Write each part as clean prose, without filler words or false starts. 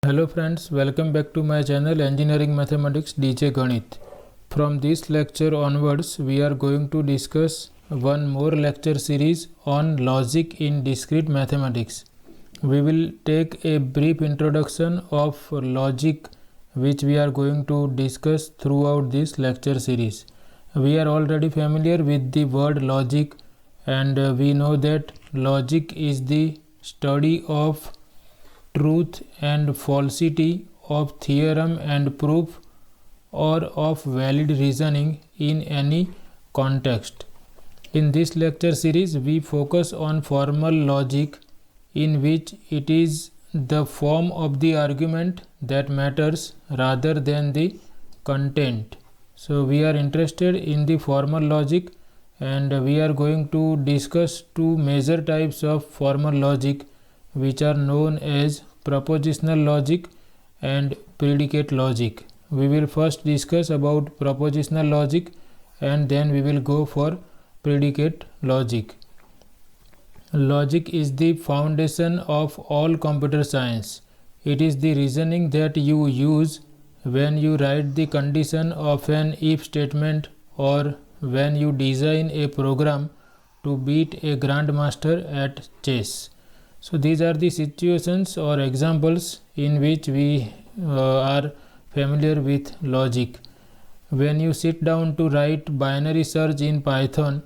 Hello friends, welcome back to my channel Engineering Mathematics djganit. From this lecture onwards, we are going to discuss one more lecture series on logic in discrete mathematics. We will take a brief introduction of logic which we are going to discuss throughout this lecture series. We are already familiar with the word logic, and we know that logic is the study of truth and falsity of theorem and proof or of valid reasoning in any context. In this lecture series, we focus on formal logic, in which it is the form of the argument that matters rather than the content. So we are interested in the formal logic, and we are going to discuss two major types of formal logic, which are known as propositional logic and predicate logic. We will first discuss about propositional logic, and then we will go for predicate logic. Logic is the foundation of all computer science. It is the reasoning that you use when you write the condition of an if statement, or when you design a program to beat a grandmaster at chess. So these are the situations or examples in which we are familiar with logic. When you sit down to write binary search in Python,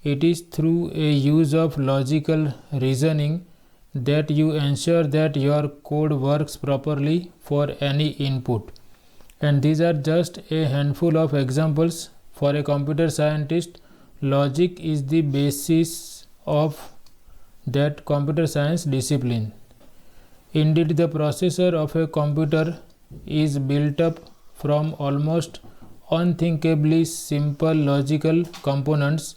it is through a use of logical reasoning that you ensure that your code works properly for any input. And these are just a handful of examples. For a computer scientist, logic is the basis of that computer science discipline. Indeed, the processor of a computer is built up from almost unthinkably simple logical components,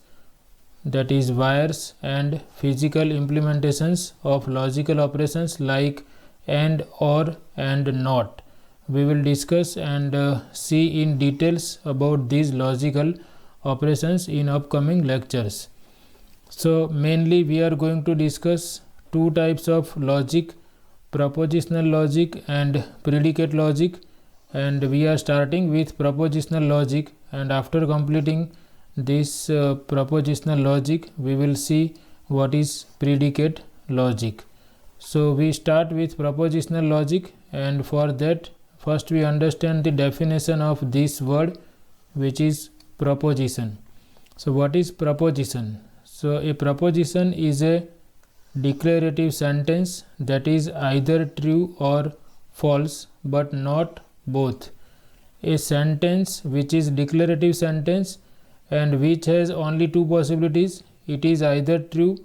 that is wires, and physical implementations of logical operations like and, or, and not. We will discuss and see in details about these logical operations in upcoming lectures. So mainly we are going to discuss two types of logic, propositional logic and predicate logic, and we are starting with propositional logic, and after completing this propositional logic, we will see what is predicate logic. So we start with propositional logic, and for that first we understand the definition of this word, which is proposition. So what is proposition? So a proposition is a declarative sentence that is either true or false, but not both. A sentence which is declarative sentence and which has only two possibilities, it is either true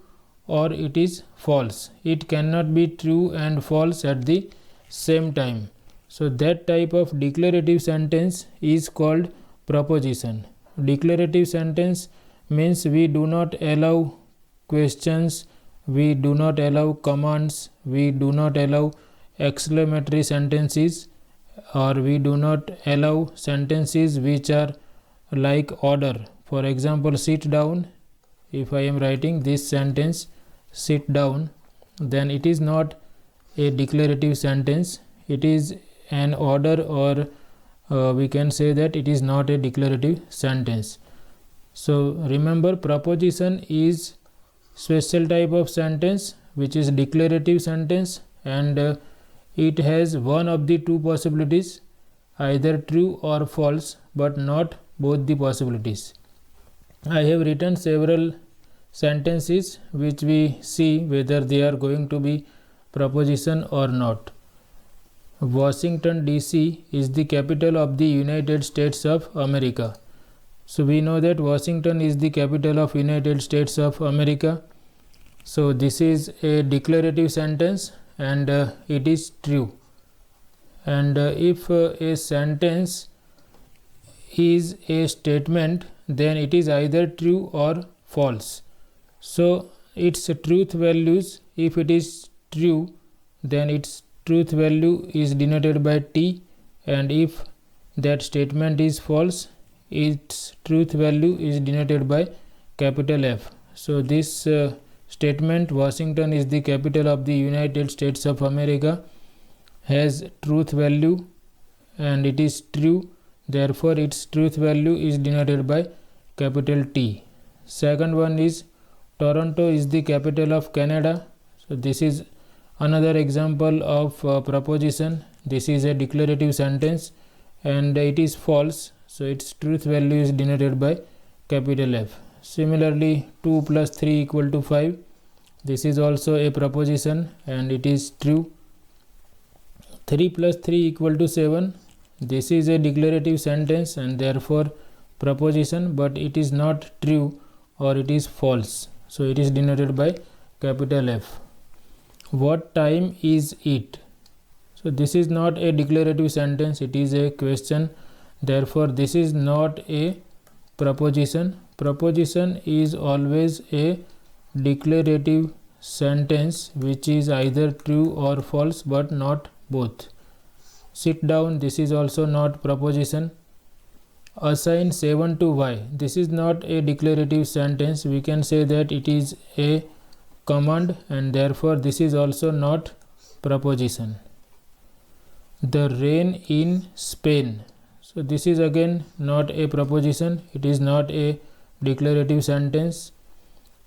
or it is false. It cannot be true and false at the same time. So that type of declarative sentence is called proposition. Declarative sentence means we do not allow questions, we do not allow commands, we do not allow exclamatory sentences, or we do not allow sentences which are like order. For example, sit down. If I am writing this sentence, sit down, then it is not a declarative sentence, it is an order, or we can say that it is not a declarative sentence. So remember, proposition is special type of sentence which is declarative sentence, and it has one of the two possibilities, either true or false, but not both the possibilities. I have written several sentences which we see whether they are going to be proposition or not. Washington DC is the capital of the United States of America. So we know that Washington is the capital of United States of America. So this is a declarative sentence, and it is true. And if a sentence is a statement, then it is either true or false. So its truth values, if it is true, then its truth value is denoted by T, and if that statement is false, its truth value is denoted by capital F. So this statement, Washington is the capital of the United States of America, has truth value and it is true, therefore its truth value is denoted by capital T. Second one is Toronto is the capital of Canada. So this is another example of proposition. This is a declarative sentence and it is false, so its truth value is denoted by capital F. Similarly, 2 plus 3 equal to 5. This is also a proposition and it is true. 3 plus 3 equal to 7. This is a declarative sentence and therefore proposition, but it is not true or it is false. So it is denoted by capital F. What time is it? So this is not a declarative sentence, it is a question. Therefore this is not a proposition. Proposition is always a declarative sentence which is either true or false, but not both. Sit down, this is also not proposition. Assign 7 to y. This is not a declarative sentence. We can say that it is a command and therefore this is also not proposition. The rain in Spain. So this is again not a proposition. It is not a declarative sentence.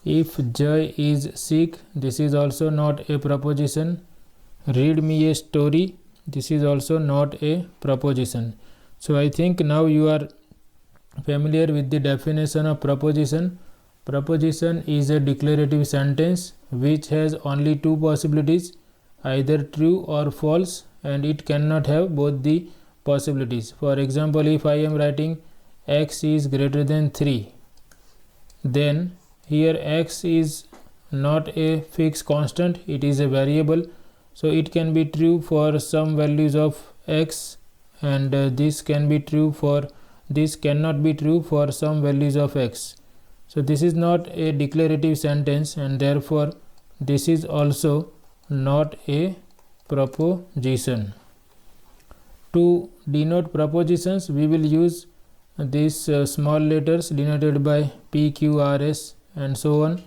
If Jay is sick, this is also not a proposition. Read me a story. This is also not a proposition. So I think now you are familiar with the definition of proposition. Proposition is a declarative sentence which has only two possibilities, either true or false, and it cannot have both the possibilities. For example, if I am writing x is greater than 3, then here x is not a fixed constant, it is a variable. So it can be true for some values of x and this cannot be true for some values of x. So this is not a declarative sentence and therefore this is also not a proposition. To denote propositions, we will use these small letters denoted by P, Q, R, S and so on.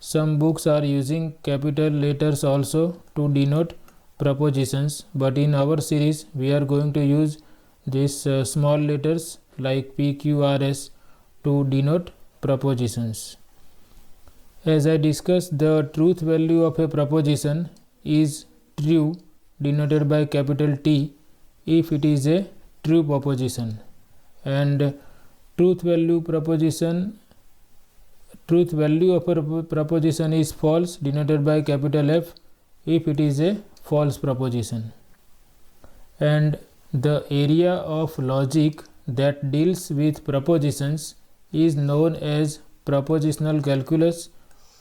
Some books are using capital letters also to denote propositions, but in our series we are going to use these small letters like P, Q, R, S to denote propositions. As I discussed, the truth value of a proposition is true, denoted by capital T, if it is a true proposition, and truth value of a proposition is false, denoted by capital F, if it is a false proposition. And the area of logic that deals with propositions is known as propositional calculus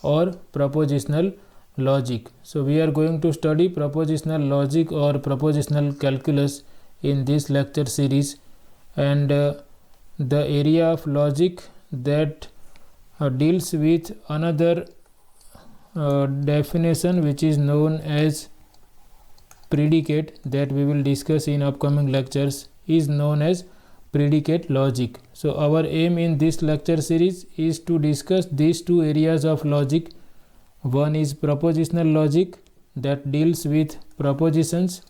or propositional logic. So we are going to study propositional logic or propositional calculus in this lecture series, and the area of logic that deals with another definition which is known as predicate, that we will discuss in upcoming lectures, is known as predicate logic. So our aim in this lecture series is to discuss these two areas of logic. One is propositional logic that deals with propositions.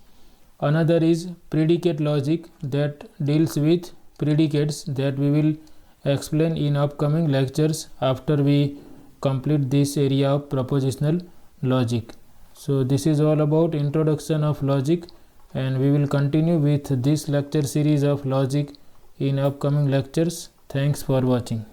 Another is predicate logic that deals with predicates, that we will explain in upcoming lectures after we complete this area of propositional logic. So this is all about introduction of logic, and we will continue with this lecture series of logic in upcoming lectures. Thanks for watching.